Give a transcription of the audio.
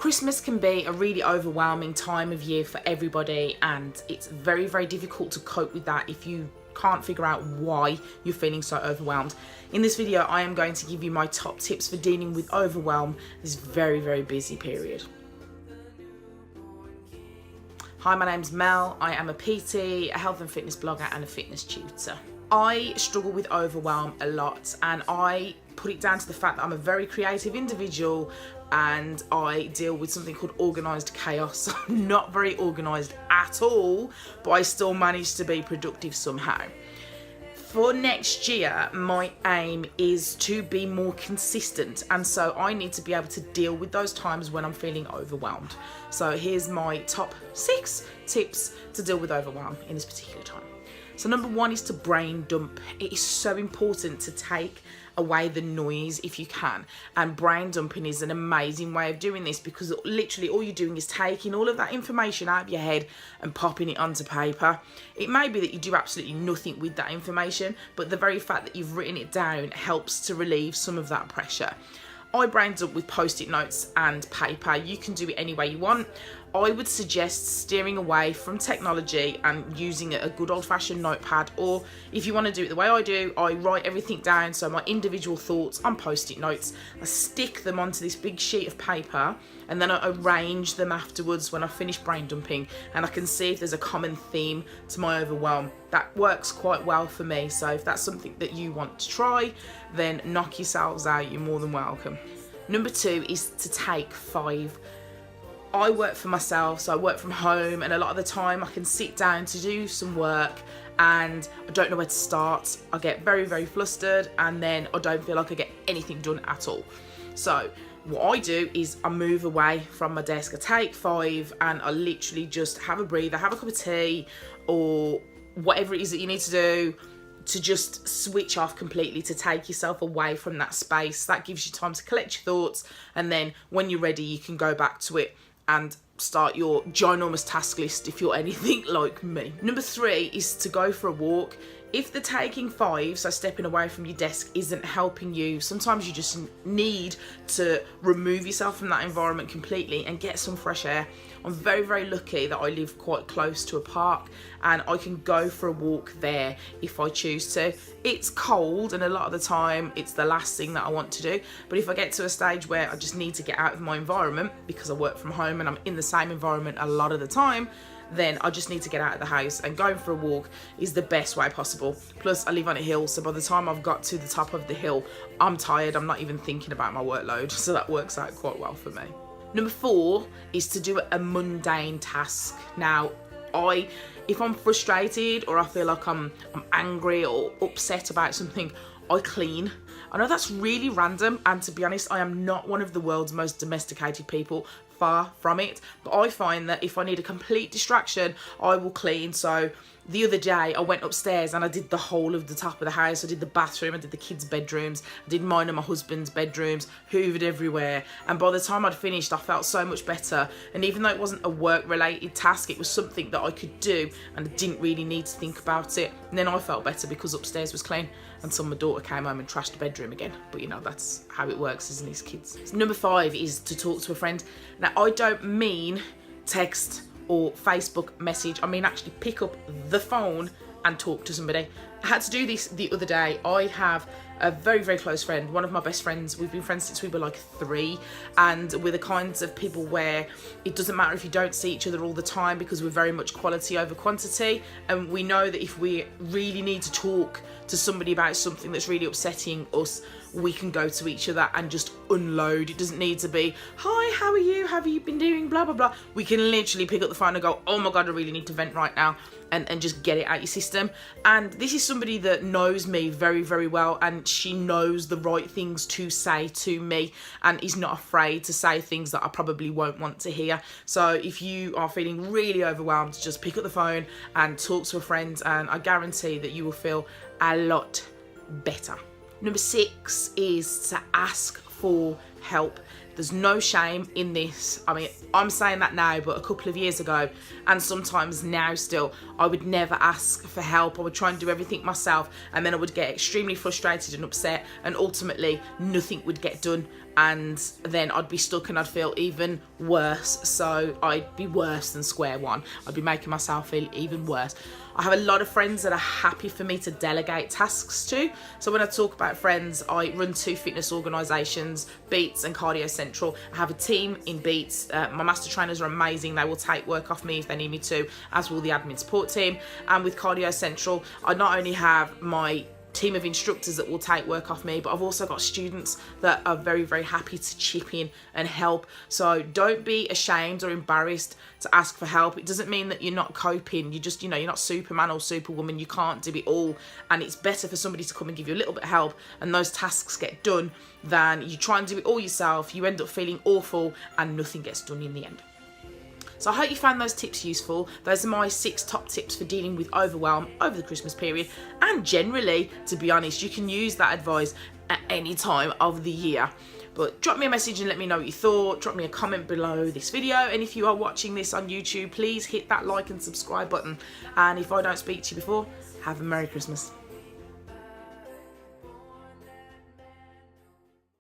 Christmas can be a really overwhelming time of year for everybody, and it's very, very difficult to cope with that if you can't figure out why you're feeling so overwhelmed. In this video, I am going to give you my top tips for dealing with overwhelm this very, very busy period. Hi, my name's Mel. I am a PT, a health and fitness blogger and a fitness tutor. I struggle with overwhelm a lot, and I put it down to the fact that I'm a very creative individual and I deal with something called organised chaos. I'm not very organised at all, but I still manage to be productive somehow. For next year, my aim is to be more consistent, and so I need to be able to deal with those times when I'm feeling overwhelmed. So here's my top 6 tips to deal with overwhelm in this particular time. So number 1 is to brain dump. It is so important to take away the noise if you can, and brain dumping is an amazing way of doing this, because literally all you're doing is taking all of that information out of your head and popping it onto paper. It may be that you do absolutely nothing with that information, but the very fact that you've written it down helps to relieve some of that pressure. I brain dump with post-it notes and paper. You can do it any way you want. I would suggest steering away from technology and using a good old-fashioned notepad, or if you want to do it the way I do, I write everything down, so my individual thoughts on post-it notes. I stick them onto this big sheet of paper, and then I arrange them afterwards when I finish brain dumping, and I can see if there's a common theme to my overwhelm. That works quite well for me, so if that's something that you want to try, then knock yourselves out, you're more than welcome. Number 2 is to take 5. I work for myself, so I work from home, and a lot of the time I can sit down to do some work and I don't know where to start. I get very, very flustered, and then I don't feel like I get anything done at all. So what I do is I move away from my desk. I take 5 and I literally just have a breather, have a cup of tea, or whatever it is that you need to do to just switch off completely, to take yourself away from that space. That gives you time to collect your thoughts, and then when you're ready you can go back to it and start your ginormous task list if you're anything like me. Number 3 is to go for a walk. If the taking 5, so stepping away from your desk, isn't helping you, sometimes you just need to remove yourself from that environment completely and get some fresh air. I'm very, very lucky that I live quite close to a park and I can go for a walk there if I choose to. It's cold, and a lot of the time it's the last thing that I want to do, but if I get to a stage where I just need to get out of my environment because I work from home and I'm in the same environment a lot of the time, then I just need to get out of the house, and going for a walk is the best way possible. Plus I live on a hill, so by the time I've got to the top of the hill, I'm tired, I'm not even thinking about my workload, so that works out quite well for me. Number 4 is to do a mundane task. Now, if I'm frustrated or I feel like I'm angry or upset about something, I clean. I know that's really random, and to be honest, I am not one of the world's most domesticated people, far from it, but I find that if I need a complete distraction, I will clean. So the other day I went upstairs and I did the whole of the top of the house. I did the bathroom, I did the kids' bedrooms, I did mine and my husband's bedrooms, hoovered everywhere, and by the time I'd finished I felt so much better. And even though it wasn't a work related task, it was something that I could do and I didn't really need to think about it, and then I felt better because upstairs was clean until my daughter came home and trashed the bedroom again. But you know, that's how it works, isn't it, kids? So number 5 is to talk to a friend. Now, I don't mean text or Facebook message, I mean actually pick up the phone and talk to somebody. I had to do this the other day. I have a very, very close friend, one of my best friends. We've been friends since we were like 3, and we're the kinds of people where it doesn't matter if you don't see each other all the time, because we're very much quality over quantity, and we know that if we really need to talk to somebody about something that's really upsetting us, we can go to each other and just unload. It doesn't need to be, hi, how are you? How have you been doing? Blah, blah, blah. We can literally pick up the phone and go, oh my God, I really need to vent right now, and just get it out your system. And this is somebody that knows me very, very well, and she knows the right things to say to me and is not afraid to say things that I probably won't want to hear. So if you are feeling really overwhelmed, just pick up the phone and talk to a friend, and I guarantee that you will feel a lot better. Number 6 is to ask for help. There's no shame in this. I mean, I'm saying that now, but a couple of years ago, and sometimes now still, I would never ask for help. I would try and do everything myself, and then I would get extremely frustrated and upset, and ultimately nothing would get done and then I'd be stuck and I'd feel even worse. So I'd be worse than square one. I'd be making myself feel even worse. I have a lot of friends that are happy for me to delegate tasks to. So when I talk about friends, I run 2 fitness organisations, Beats and Cardio Central. I have a team in Beats. My master trainers are amazing. They will take work off me if they need me to, as will the admin support team. And with Cardio Central, I not only have my team of instructors that will take work off me, but I've also got students that are very, very happy to chip in and help. So don't be ashamed or embarrassed to ask for help. It doesn't mean that you're not coping. You just, you know, you're not Superman or Superwoman. You can't do it all, and it's better for somebody to come and give you a little bit of help and those tasks get done than you try and do it all yourself. You end up feeling awful and nothing gets done in the end. So I hope you found those tips useful. Those are my 6 top tips for dealing with overwhelm over the Christmas period. And generally, to be honest, you can use that advice at any time of the year. But drop me a message and let me know what you thought. Drop me a comment below this video. And if you are watching this on YouTube, please hit that like and subscribe button. And if I don't speak to you before, have a Merry Christmas.